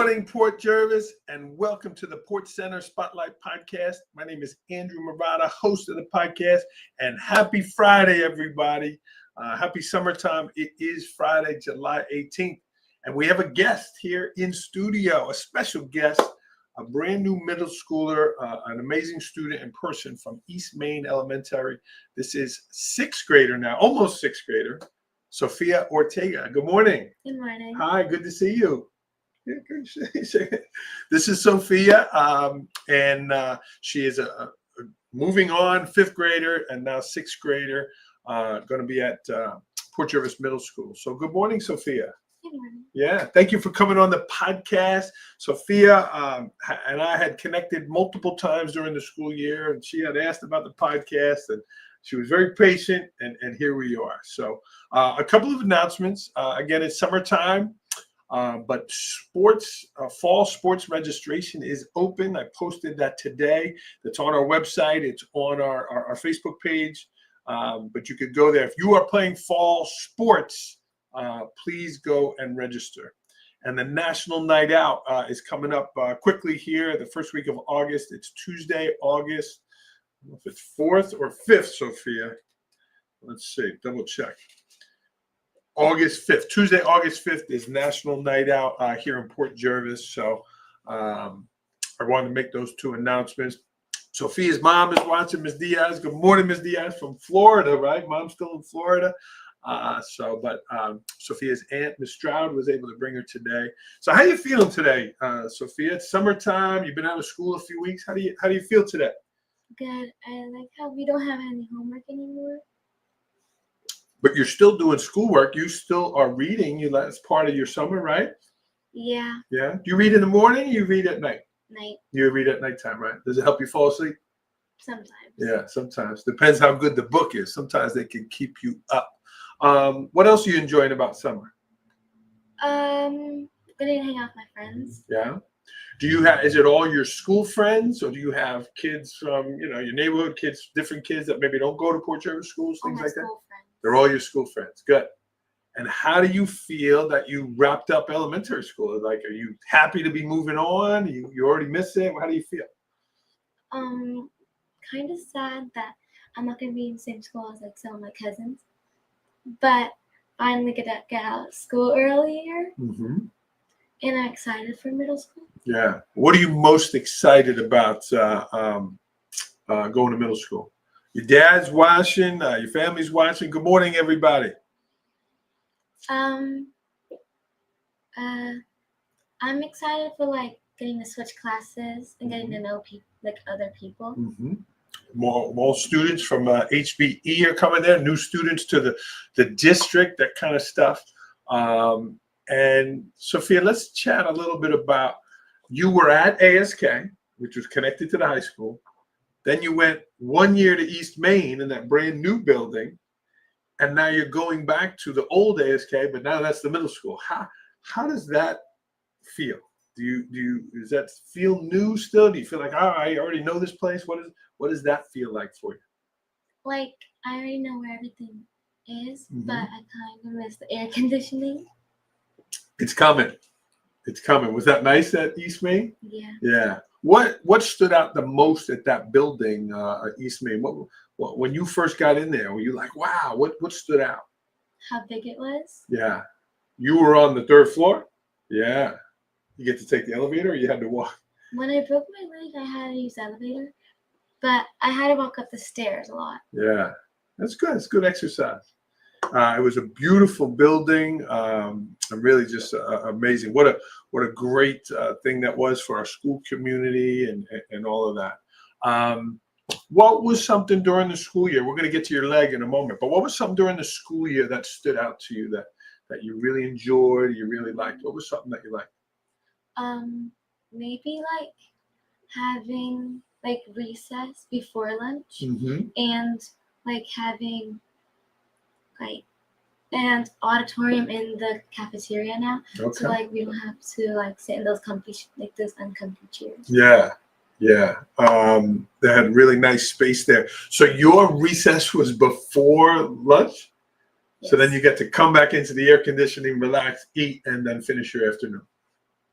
morning, Port Jervis, and welcome to the Port Center Spotlight Podcast. My name is Andrew Murata, host of the podcast, and happy Friday, everybody. Happy summertime. It is Friday, July 18th, and we have a guest here in studio, a special guest, a brand new middle schooler, an amazing student in person from East Main Elementary. This is sixth grader now, almost sixth grader, Sofia Ortega. Good morning. Good morning. Hi, good to see you. This is Sophia, and she is a moving on fifth grader and now sixth grader, going to be at Port Jervis Middle School. So good morning, Sophia. Good morning. Yeah, thank you for coming on the podcast. Sophia and I had connected multiple times during the school year, and she had asked about the podcast, and she was very patient, and here we are. So a couple of announcements. Again, it's summertime. But fall sports registration is open. I posted that today. That's on our website. It's on our Facebook page. But you could go there. If you are playing fall sports, please go and register. And the National Night Out is coming up quickly here, the first week of August. It's Tuesday, August, I don't know if it's 4th or 5th, Sophia. Let's see, double check. August 5th, Tuesday, August 5th is National Night Out here in Port Jervis. So I wanted to make those two announcements. Sophia's mom is watching, Ms. Diaz. Good morning, Ms. Diaz from Florida, right? Mom's still in Florida. But Sophia's aunt, Ms. Stroud, was able to bring her today. So how you feeling today, Sophia? It's summertime. You've been out of school a few weeks. How do you feel today? Good. I like how we don't have any homework anymore. But you're still doing schoolwork. You still are reading. That's part of your summer, right? Yeah. Yeah. Do you read in the morning or you read at night? Night. You read at nighttime, right? Does it help you fall asleep? Sometimes. Yeah, sometimes. Depends how good the book is. Sometimes they can keep you up. What else are you enjoying about summer? Getting to hang out with my friends. Yeah. Is it all your school friends, or do you have kids from, your neighborhood kids, different kids that maybe don't go to Port Jervis schools, things like that? School friends. They're all your school friends. Good. And how do you feel that you wrapped up elementary school? Like, are you happy to be moving on? You already miss it? How do you feel? Kind of sad that I'm not going to be in the same school as like some of my cousins. But finally get out of school earlier. Mm-hmm. And I'm excited for middle school. Yeah. What are you most excited about going to middle school? Your dad's watching, your family's watching. Good morning, everybody. I'm excited for like getting to switch classes and getting to know people, like other people. Mm-hmm. More students from HBE are coming there. New students to the district, that kind of stuff. And Sophia, let's chat a little bit about, you were at ASK, which was connected to the high school. Then you went 1 year to East Main in that brand new building, and now you're going back to the old ASK, but now that's the middle school. How does that feel? Does that feel new still? Do you feel like, I already know this place? What does that feel like for you? Like, I already know where everything is, Mm-hmm. but I kind of miss the air conditioning. It's coming. It's coming. Was that nice at East Main? Yeah. Yeah. What stood out the most at that building, East Main? What when you first got in there, were you like, wow, what stood out? How big it was. Yeah. You were on the 3rd floor? Yeah. You get to take the elevator, or you had to walk? When I broke my leg, I had to use the elevator, but I had to walk up the stairs a lot. Yeah. That's good. It's good exercise. It was a beautiful building, really just amazing. What a great thing that was for our school community and all of that. What was something during the school year? We're going to get to your leg in a moment, but what was something during the school year that stood out to you that you really enjoyed, you really liked? What was something that you liked? Maybe like having like recess before lunch, Mm-hmm. and like having like an auditorium in the cafeteria now. Okay. So like we don't have to like sit in those uncomfy chairs. Yeah. Yeah. They had really nice space there. So your recess was before lunch? Yes. So then you get to come back into the air conditioning, relax, eat, and then finish your afternoon.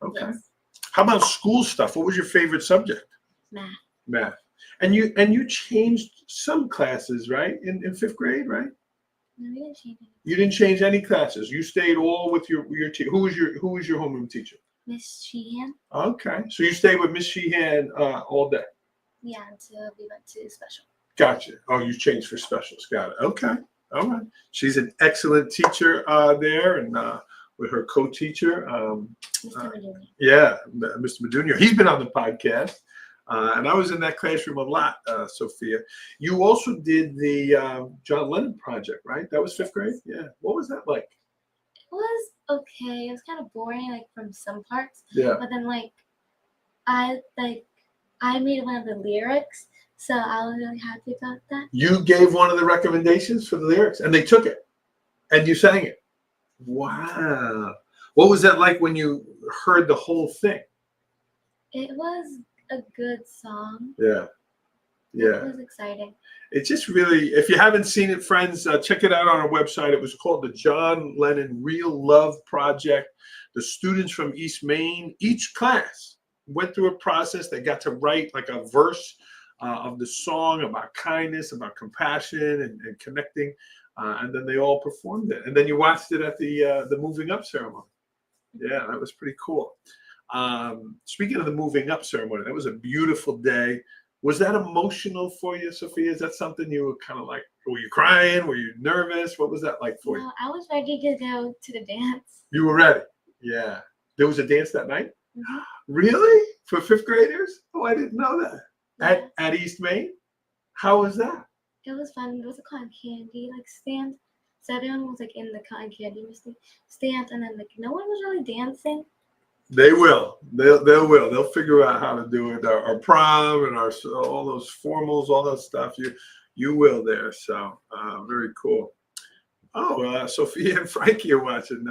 Okay. Yes. How about school stuff? What was your favorite subject? Math. Math. And you changed some classes, right? In fifth grade, right? No, we didn't change anything. You didn't change any classes. You stayed all with your teacher. Who was your homeroom teacher? Miss Sheehan. Okay, so you stayed with Miss Sheehan all day. Yeah, until we went to special. Gotcha. Oh, you changed for specials. Got it. Okay. All right. She's an excellent teacher there, and with her co-teacher. Mr. Madunia. Yeah, Mr. Madunia. He's been on the podcast, and I was in that classroom a lot, Sophia. You also did the John Lennon project, right? That was fifth grade? Yeah. What was that like? It was okay. It was kind of boring, like from some parts. Yeah. But then, I made one of the lyrics, so I was really happy about that. You gave one of the recommendations for the lyrics, and they took it, and you sang it. Wow. What was that like when you heard the whole thing? It was a good song. Yeah. Yeah. It was exciting. It's just really, if you haven't seen it, friends, check it out on our website. It was called the John Lennon Real Love Project. The students from East Maine, each class went through a process. They got to write like a verse of the song about kindness, about compassion, and connecting. And then they all performed it. And then you watched it at the moving up ceremony. Yeah, that was pretty cool. Speaking of the moving up ceremony, that was a beautiful day. Was that emotional for you, Sophia? Is that something you were kind of like, were you crying? Were you nervous? What was that like for you? No, I was ready to go to the dance. You were ready? Yeah. There was a dance that night? Mm-hmm. Really? For fifth graders? Oh, I didn't know that. Yeah. At East Maine? How was that? It was fun. There was a cotton candy stand. So everyone was in the cotton candy stand, and then no one was really dancing. They will. They'll figure out how to do it. Our prom and all those formals, all that stuff. You will there. So very cool. Oh, Sophia and Frankie are watching.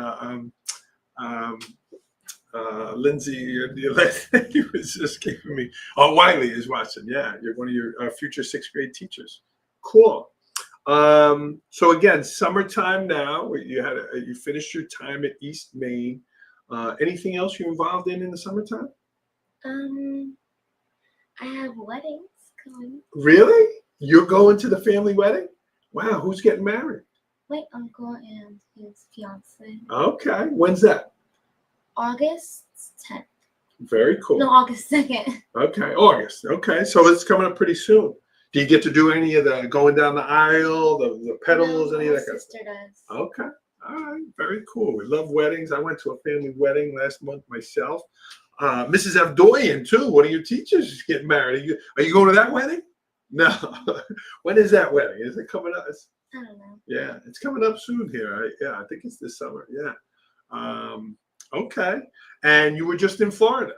Lindsay, you was just giving me. Oh, Wiley is watching. Yeah, you're one of your future sixth grade teachers. Cool. So again, summertime now. You finished your time at East Maine. Anything else you're involved in the summertime? I have weddings coming. Really? You're going to the family wedding? Wow, who's getting married? My uncle and his fiance. Okay, when's that? August 10th. Very cool. No, August 2nd. Okay, August. Okay, so it's coming up pretty soon. Do you get to do any of the going down the aisle, the petals, No, any of that kind of sister stuff? does. Okay. All right, very cool. We love weddings. I went to a family wedding last month myself. Mrs. Avdoyan, too. One of your teachers is getting married. Are you going to that wedding? No. When is that wedding? Is it coming up? I don't know. Yeah, it's coming up soon here. I think it's this summer. Yeah. Okay. And you were just in Florida.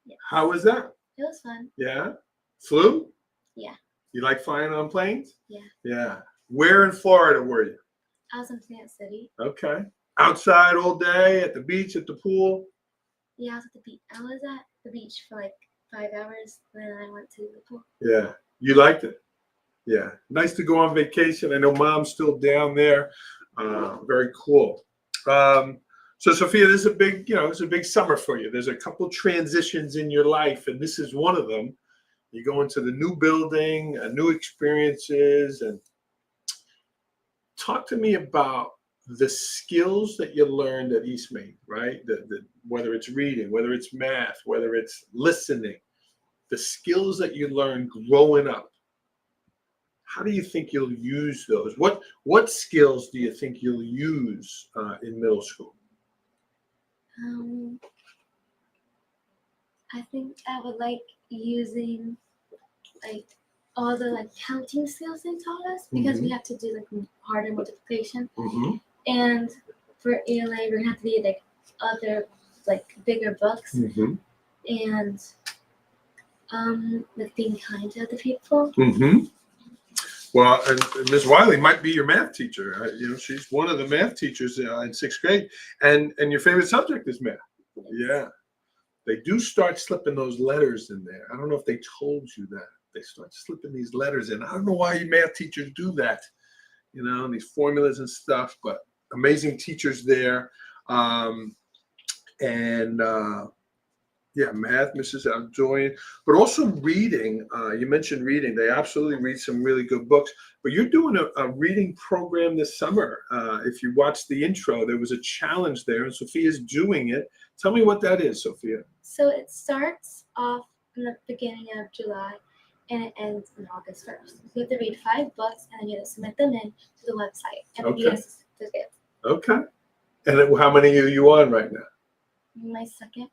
Yeah. How was that? It was fun. Yeah. Flew? Yeah. You like flying on planes? Yeah. Yeah. Where in Florida were you? I was in Plant City. Okay. Outside all day, at the beach, at the pool? Yeah, I was at the beach. I was at the beach for 5 hours, then I went to the pool. Yeah. You liked it? Yeah. Nice to go on vacation. I know Mom's still down there. Very cool. So Sophia, this is it's a big summer for you. There's a couple transitions in your life, and this is one of them. You go into the new building, new experiences, and talk to me about the skills that you learned at East Maine, right? Whether it's reading, whether it's math, whether it's listening, the skills that you learned growing up. How do you think you'll use those? What skills do you think you'll use in middle school? I think I would like using all the counting skills they taught us, because we have to do harder multiplication. Mm-hmm. And for ELA, we're gonna have to read other bigger books, and being kind to other people. Mm-hmm. Well, and Ms. Wiley might be your math teacher. She's one of the math teachers in sixth grade, and your favorite subject is math. Yeah, they do start slipping those letters in there. I don't know if they told you that. They start slipping these letters in. I don't know why you math teachers do that. These formulas and stuff, but amazing teachers there. And Yeah, math, Mrs. Outjoin, but also reading. You mentioned reading. They absolutely read some really good books. But you're doing a reading program this summer. If you watched the intro, there was a challenge there, and Sophia's doing it. Tell me what that is, Sophia. So it starts off in the beginning of July and it ends on August 1st. You have to read 5 books and then you have to submit them in to the website. And then you get a certificate. Okay. And then how many are you on right now? My second.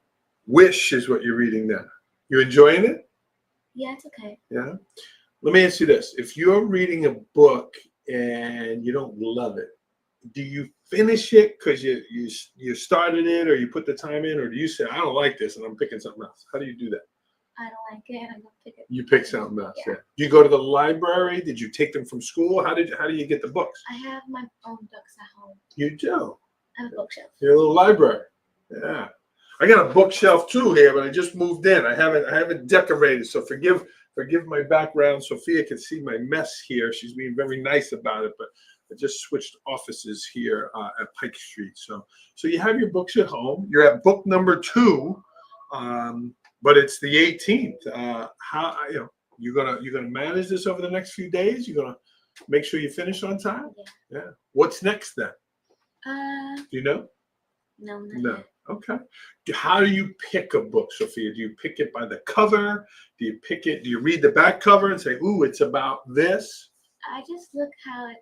Wish is what you're reading now. You enjoying it? Yeah, it's okay. Yeah. Let me ask you this. If you're reading a book and you don't love it, do you finish it because you started it or you put the time in, or do you say, I don't like this and I'm picking something else? How do you do that? I don't like it and I'm going to pick it. You pick something else. Yeah. Do you go to the library? Did you take them from school? How do you get the books? I have my own books at home. You do? I have a bookshelf. Your little library. Yeah. I got a bookshelf too here, but I just moved in. I haven't decorated, so forgive my background. Sophia can see my mess here. She's being very nice about it, but I just switched offices here at Pike Street. So you have your books at home. You're at book number 2, but it's the 18th. How you're gonna manage this over the next few days? You're gonna make sure you finish on time? Yeah. Yeah. What's next then? Do you know? No. No. Okay. How do you pick a book, Sophia? Do you pick it by the cover? Do you read the back cover and say, ooh, it's about this? I just look how it,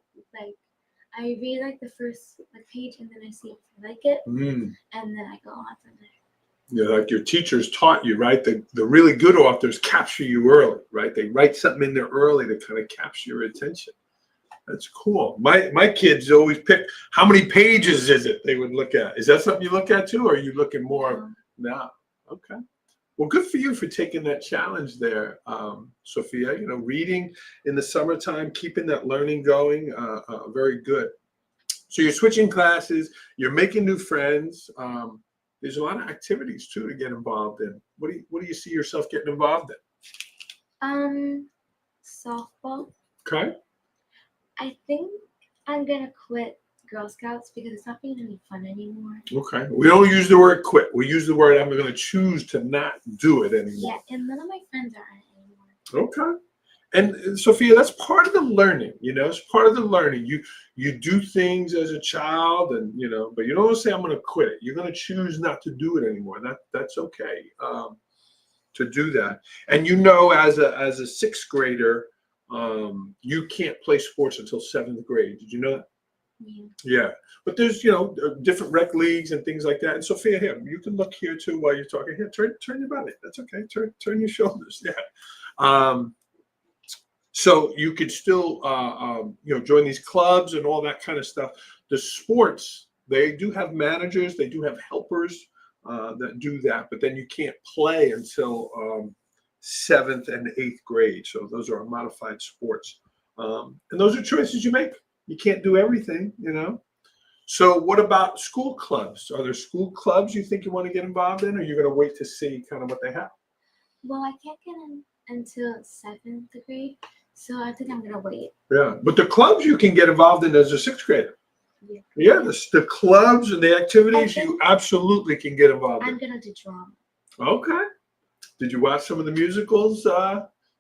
I read the first page and then I see if I like it. And then I go on from there. Yeah, like your teachers taught you, right? The really good authors capture you early, right? They write something in there early to kind of capture your attention. That's cool. My kids always pick how many pages is it they would look at. Is that something you look at too, or are you looking more now? Okay. Well, good for you for taking that challenge there, Sophia. Reading in the summertime, keeping that learning going, very good. So you're switching classes, you're making new friends. There's a lot of activities too to get involved in. What do you see yourself getting involved in? Softball. Okay. I think I'm gonna quit Girl Scouts because it's not being any fun anymore. Okay. We don't use the word quit. We use the word I'm going to choose to not do it anymore. Yeah, and none of my friends are on it anymore. Okay. And Sophia, that's part of the learning. It's part of the learning. You do things as a child, and but you don't say I'm going to quit it. You're going to choose not to do it anymore. That's okay to do that. And as a 6th grader, you can't play sports until 7th grade. Did you know that? Yeah. But there's different rec leagues and things like that. And Sophia, here, you can look here too while you're talking. Here, turn your body. That's okay. Turn your shoulders. Yeah. So you could still join these clubs and all that kind of stuff. The sports, they do have managers, they do have helpers that do that, but then you can't play until 7th and 8th grade. So those are modified sports. And those are choices you make. You can't do everything, So what about school clubs? Are there school clubs you think you want to get involved in, or you're going to wait to see kind of what they have? Well, I can't get in until 7th grade, so I think I'm going to wait. Yeah, but the clubs you can get involved in as a 6th grader. Yeah, the clubs and the activities you absolutely can get involved in. I'm going to do drama. Okay. Did you watch some of the musicals?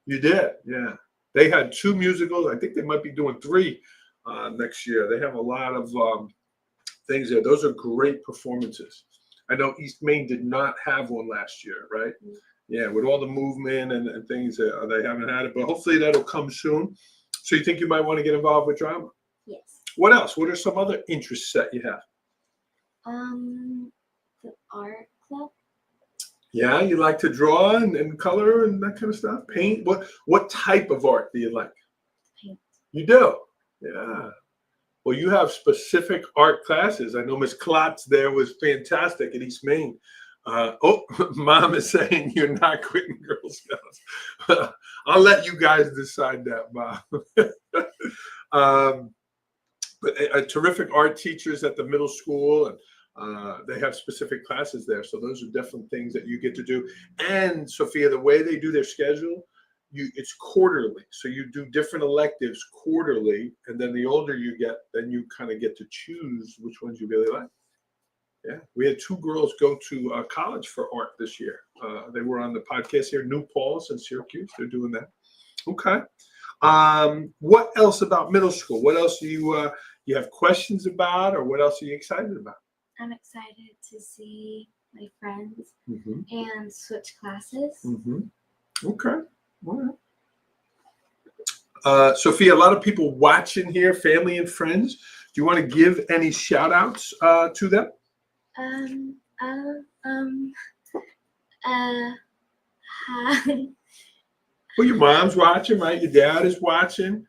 You did, yeah. They had 2 musicals. I think they might be doing 3 next year. They have a lot of things there. Those are great performances. I know East Maine did not have one last year, right? Yeah, with all the movement and things, they haven't had it, but hopefully that'll come soon. So you think you might want to get involved with drama? Yes. What else? What are some other interests that you have? The art club. Yeah, you like to draw and color and that kind of stuff? Paint? What type of art do you like? Paint. You do? Yeah. Well, you have specific art classes. I know Miss Klotz there was fantastic at East Maine. Mom is saying you're not quitting Girl Scouts. I'll let you guys decide that, Mom. But terrific art teachers at the middle school, and they have specific classes there. So those are definitely things that you get to do. And Sophia, the way they do their schedule, it's quarterly. So you do different electives quarterly, and then the older you get, then you kind of get to choose which ones you really like. Yeah, we had 2 girls go to college for art this year. They were on the podcast here, New Paltz in Syracuse. They're doing that. Okay. What else about middle school? What else do you have questions about, or what else are you excited about? I'm excited to see my friends Mm-hmm. and switch classes. Mm-hmm. Okay. All right. Sophia, a lot of people watching here, family and friends. Do you want to give any shout outs to them? Hi. Well, your mom's watching, right? Your dad is watching.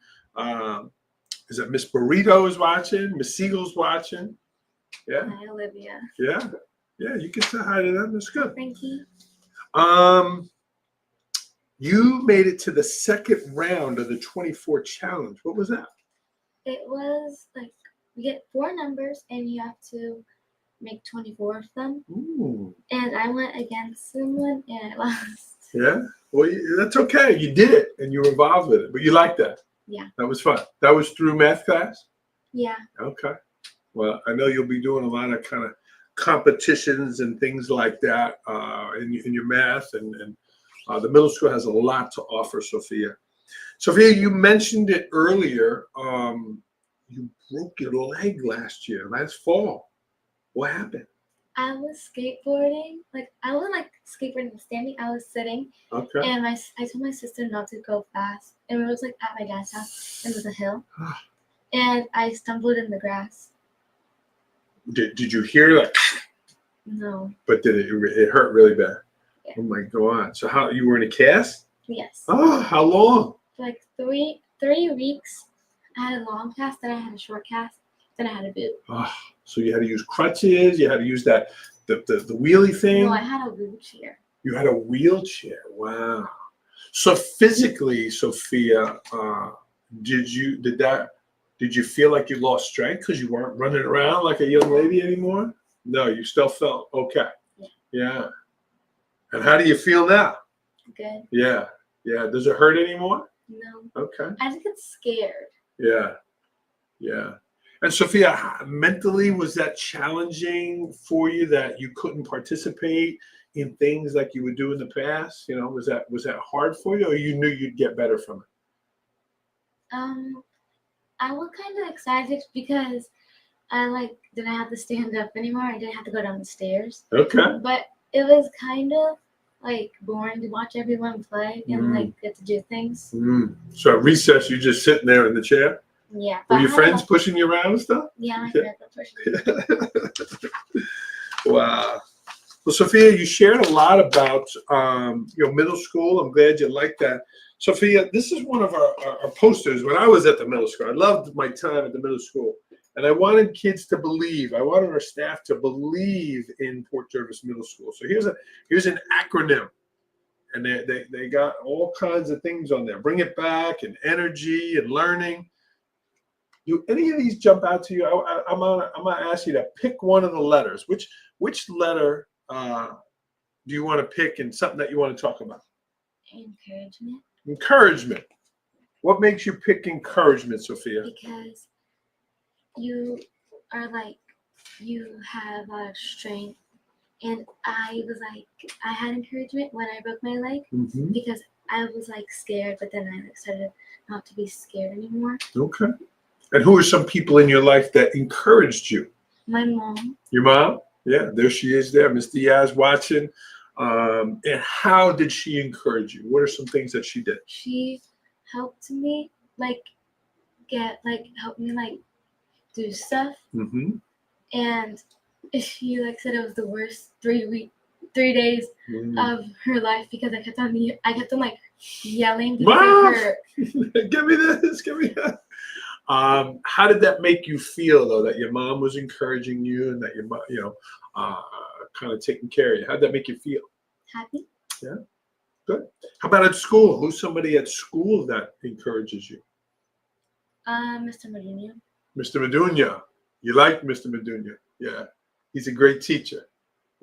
Is that Miss Burrito is watching? Miss Siegel's watching. Yeah. Hi, Olivia. Yeah. Yeah, you can say hi to them. That's good. Thank you. You made it to the second round of the 24 challenge. What was that? It was like you get 4 numbers and you have to make 24 of them. Ooh. And I went against someone and I lost. Yeah. Well, that's okay. You did it and you were involved with it, but you liked that. Yeah. That was fun. That was through math class? Yeah. Okay. Well, I know you'll be doing a lot of kind of competitions and things like that in your math, and the middle school has a lot to offer, Sophia. Sophia, you mentioned it earlier. You broke your leg last fall. What happened? I was skateboarding. Like I wasn't like skateboarding standing. I was sitting. Okay. And I told my sister not to go fast. And it was like at my dad's house. And it was a hill. And I stumbled in the grass. Did you hear that? No. But did it hurt really bad? Yeah. Oh my God. So how you were in a cast? Yes. Oh, how long? For like 3 weeks. I had a long cast, then I had a short cast, then I had a boot. Oh, so you had to use crutches. You had to use the wheelie thing. No, I had a wheelchair. You had a wheelchair. Wow. So physically, Sophia, did you feel like you lost strength because you weren't running around like a young lady anymore? No, you still felt okay. Yeah. And how do you feel now? Good. Yeah. Yeah. Does it hurt anymore? No. Okay. I just get scared. Yeah. Yeah. And Sophia, mentally, was that challenging for you that you couldn't participate in things like you would do in the past? You know, was that hard for you, or you knew you'd get better from it? I was kind of excited because I didn't have to stand up anymore. I didn't have to go down the stairs. Okay. But it was kind of like boring to watch everyone play and like get to do things. So at recess, you're just sitting there in the chair? Yeah. Were your friends pushing you around and stuff? Yeah, my friends were pushing me. Wow. Well, Sophia, you shared a lot about your middle school. I'm glad you liked that. Sophia, this is one of our posters when I was at the middle school. I loved my time at the middle school. And I wanted kids to believe. I wanted our staff to believe in Port Jervis Middle School. So here's an acronym. And they got all kinds of things on there. Bring it back, and energy and learning. Do any of these jump out to you? I'm gonna ask you to pick one of the letters. Which letter do you want to pick, and something that you want to talk about? Encouragement. Encouragement. What makes you pick encouragement, Sophia? Because you are you have a lot of strength. And I had encouragement when I broke my leg because I was scared, but then I started not to be scared anymore. Okay. And who are some people in your life that encouraged you? My mom. Your mom? Yeah, there she is there. Miss Diaz watching. And how did she encourage you? What are some things that she did? She helped me help me do stuff. And she said it was the worst 3 days of her life because I kept on yelling because Mom! it hurt. Give me this, give me that. How did that make you feel though, that your mom was encouraging you and that your mom, kind of taking care of you? How did that make you feel? Happy. Yeah. Good. How about at school? Who's somebody at school that encourages you? Mr. Madunya. Mr. Madunya. You like Mr. Madunya? Yeah. He's a great teacher.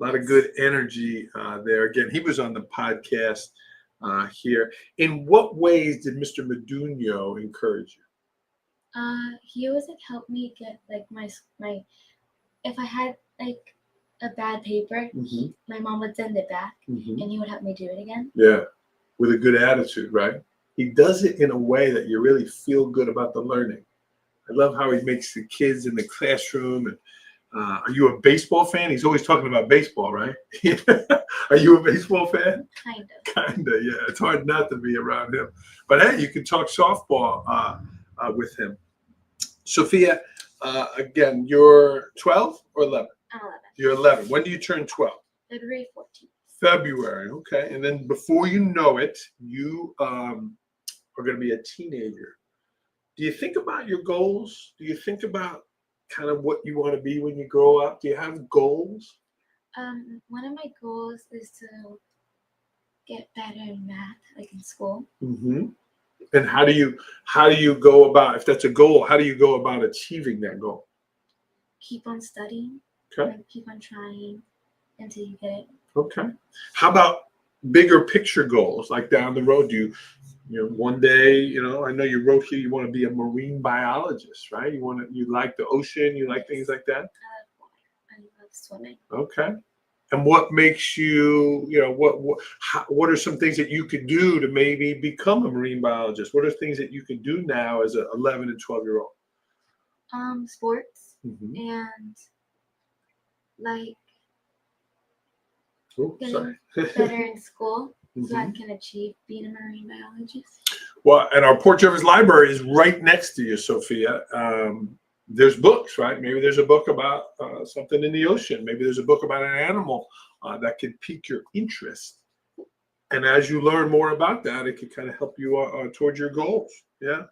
A lot of good energy there. Again, he was on the podcast here. In what ways did Mr. Madunya encourage you? He always helped me get my if I had a bad paper, Mm-hmm. my mom would send it back, Mm-hmm. and he would help me do it again. Yeah, with a good attitude, right? He does it in a way that you really feel good about the learning. I love how he makes the kids in the classroom. And are you a baseball fan? He's always talking about baseball, right? Are you a baseball fan? Kind of. Kinda, yeah. It's hard not to be around him. But hey, you can talk softball with him. Sophia, again, you're 12 or 11? I'm 11. You're 11. When do you turn 12? February 14th. February, okay. And then before you know it, you are going to be a teenager. Do you think about your goals? Do you think about kind of what you want to be when you grow up? Do you have goals? One of my goals is to get better in math, like in school. Mm-hmm. And how do you go about, if that's a goal, how do you go about achieving that goal? Keep on studying. Okay. Like, keep on trying until you get it. Okay. How about bigger picture goals, like down the road? Do you one day, I know you wrote here you want to be a marine biologist, right? You like the ocean, you like things like that? I love swimming. Okay. And what makes you, what are some things that you could do to maybe become a marine biologist? What are things that you can do now as an 11 and 12-year-old? Sports Mm-hmm. and like Oh, getting sorry. better in school so I Mm-hmm. can achieve being a marine biologist. Well, and our Port Jervis Library is right next to you, Sophia. There's books, right? Maybe there's a book about something in the ocean. Maybe there's a book about an animal that could pique your interest. And as you learn more about that, it could kind of help you towards your goals. Yeah.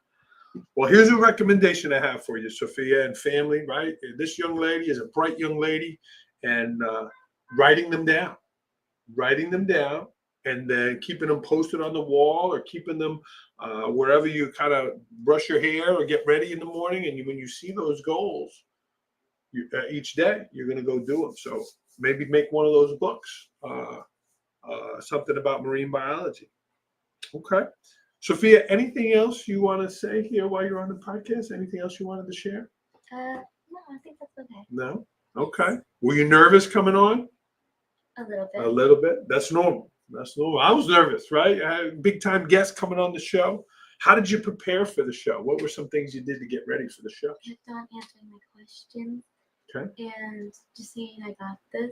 Well, here's a recommendation I have for you, Sophia and family, right? This young lady is a bright young lady, and writing them down, and then keeping them posted on the wall or keeping them wherever you kind of brush your hair or get ready in the morning. And when you see those goals each day, you're going to go do them. So maybe make one of those books, something about marine biology. Okay. Sophia, anything else you want to say here while you're on the podcast? Anything else you wanted to share? No, I think that's okay. No? Okay. Were you nervous coming on? A little bit. A little bit. That's normal. I was nervous, right? I had a big time guest coming on the show. How did you prepare for the show? What were some things you did to get ready for the show? I kept on answering my questions. Okay. And just saying I got this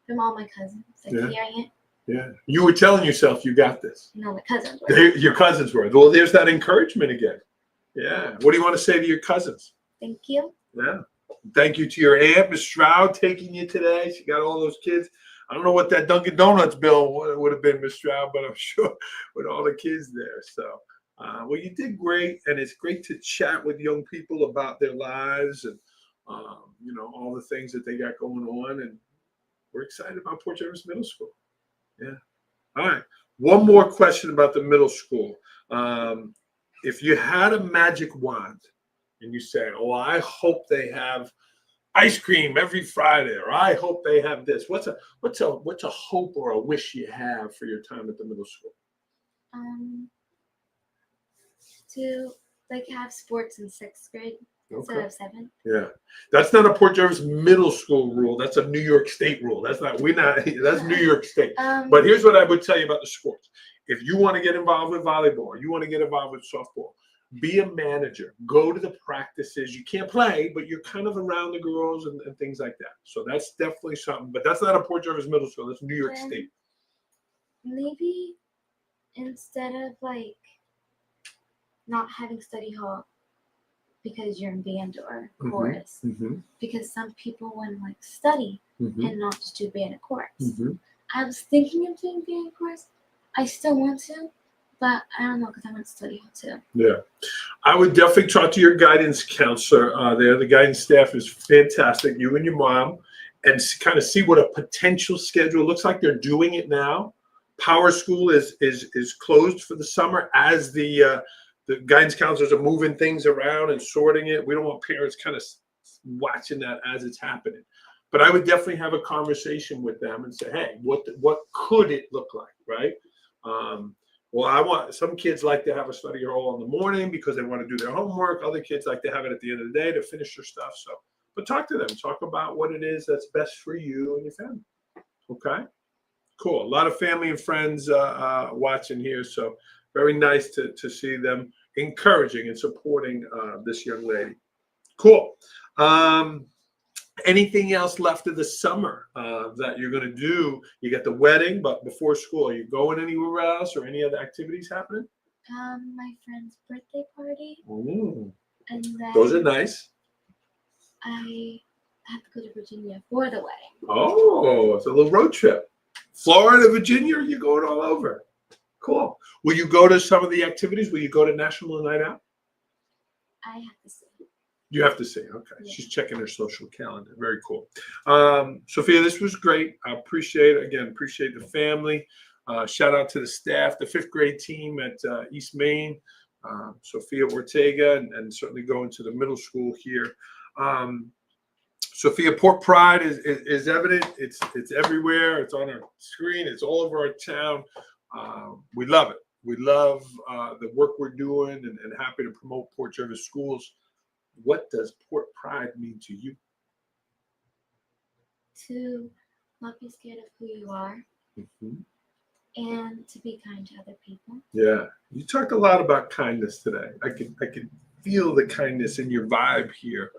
from all my cousins. Like hearing it. Yeah. You were telling yourself you got this. No, my cousins were. Your cousins were. Well, there's that encouragement again. Yeah. What do you want to say to your cousins? Thank you. Yeah. Thank you to your aunt, Miss Stroud, taking you today. She got all those kids. I don't know what that Dunkin' Donuts bill would have been, Miss Stroud, but I'm sure with all the kids there. So, well, you did great, and it's great to chat with young people about their lives and, all the things that they got going on. And we're excited about Port Jervis Middle School. Yeah. All right. One more question about the middle school. If you had a magic wand and you say, "Oh, I hope they have ice cream every Friday," or "I hope they have this," what's a hope or a wish you have for your time at the middle school? To have sports in 6th grade instead of 7th. Yeah, that's not a Port Jervis Middle School rule. That's a New York State rule. That's New York State. But here's what I would tell you about the sports. If you want to get involved with volleyball, you want to get involved with softball, be a manager. Go to the practices. You can't play, but you're kind of around the girls and things like that. So that's definitely something. But that's not a Port Jervis Middle School. That's New York State. Maybe instead of not having study hall because you're in band or chorus, because some people want to study and not just do band and chorus. I was thinking of doing band and chorus. I still want to, but I don't know because I want to study hall too. Yeah, I would definitely talk to your guidance counselor there. The guidance staff is fantastic. You and your mom, and kind of see what a potential schedule looks like. They're doing it now. Power School is closed for the summer as the guidance counselors are moving things around and sorting it. We don't want parents kind of watching that as it's happening. But I would definitely have a conversation with them and say, hey, what could it look like, right? Well, some kids like to have a study hall in the morning because they want to do their homework. Other kids like to have it at the end of the day to finish their stuff. So but talk to them. Talk about what it is that's best for you and your family. Okay? Cool. A lot of family and friends watching here, so very nice to see them encouraging and supporting this young lady. Cool. Anything else left of the summer that you're going to do? You got the wedding, but before school, are you going anywhere else or any other activities happening? My friend's birthday party. Ooh. And then Those are nice. I have to go to Virginia for the wedding. Oh, it's a little road trip. Florida, Virginia, or you going all over? Cool. Will you go to some of the activities? Will you go to National Night Out? I have to see. You have to see. Okay. Yeah. She's checking her social calendar. Very cool. Sophia, this was great. I appreciate it. Again, appreciate the family. Shout out to the staff, the 5th grade team at East Maine, Sofia Ortega, and certainly going to the middle school here. Sophia, Port Pride is evident. It's everywhere. It's on our screen. It's all over our town. We love it. We love the work we're doing and happy to promote Port Jervis schools. What does Port Pride mean to you? To not be scared of who you are, and to be kind to other people. Yeah, you talked a lot about kindness today. I can feel the kindness in your vibe here.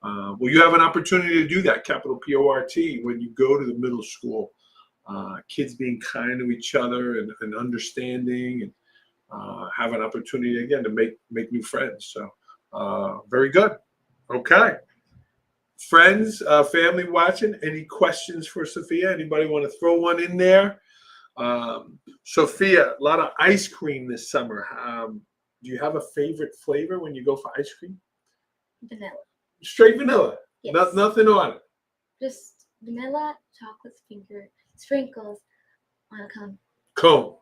Well, you have an opportunity to do that, capital P-O-R-T, when you go to the middle school. Kids being kind to each other and understanding, and have an opportunity again to make new friends. So very good. Okay. Friends, family watching, any questions for Sophia? Anybody want to throw one in there? Sophia, a lot of ice cream this summer. Do you have a favorite flavor when you go for ice cream? Vanilla. Straight vanilla? Yes. Nothing on it? Just vanilla, chocolate sprinkles on a cone. Cone.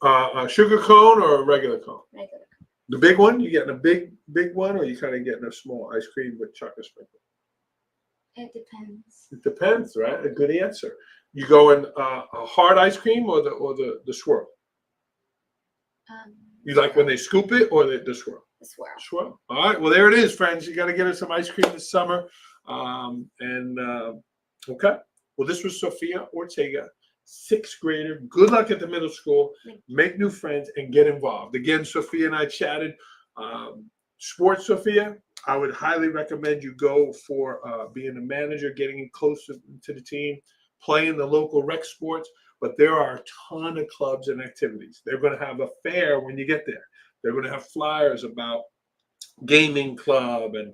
A sugar cone or a regular cone? Regular cone. The big one? You getting a big one, or you kind of getting a small ice cream with chocolate sprinkles? It depends. It depends, right? A good answer. You going a hard ice cream or the swirl? You like when they scoop it or the swirl? The swirl. Swirl. All right. Well, there it is, friends. You got to get her some ice cream this summer. Okay. Well, this was Sofia Ortega, 6th grader. Good luck at the middle school. Make new friends and get involved. Again, Sophia and I chatted. Sports, Sophia, I would highly recommend you go for being a manager, getting in closer to the team, playing the local rec sports. But there are a ton of clubs and activities. They're going to have a fair when you get there. They're going to have flyers about gaming club, and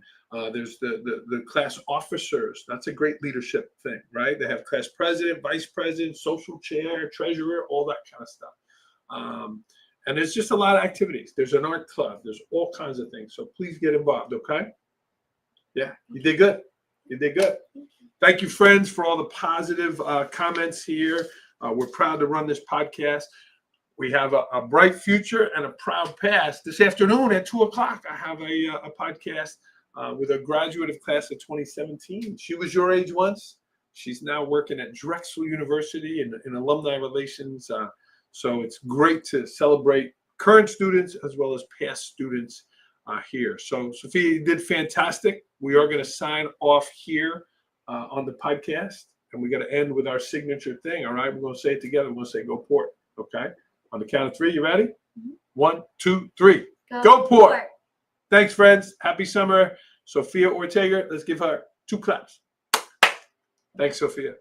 there's the class officers. That's a great leadership thing, right? They have class president, vice president, social chair, treasurer, all that kind of stuff. And there's just a lot of activities. There's an art club. There's all kinds of things. So please get involved, okay? Yeah, you did good. You did good. Thank you, friends, for all the positive comments here. We're proud to run this podcast. We have a bright future and a proud past. This afternoon at 2 o'clock, I have a podcast with a graduate of class of 2017. She was your age once. She's now working at Drexel University in alumni relations. So it's great to celebrate current students as well as past students here. So Sophia, you did fantastic. We are going to sign off here on the podcast, and we got to end with our signature thing. All right, we're going to say it together. We're going to say "Go Port." Okay, on the count of 3. You ready? 1, 2, 3. Go Port! Thanks, friends. Happy summer, Sofia Ortega. Let's give her 2 claps. Thanks, Sophia.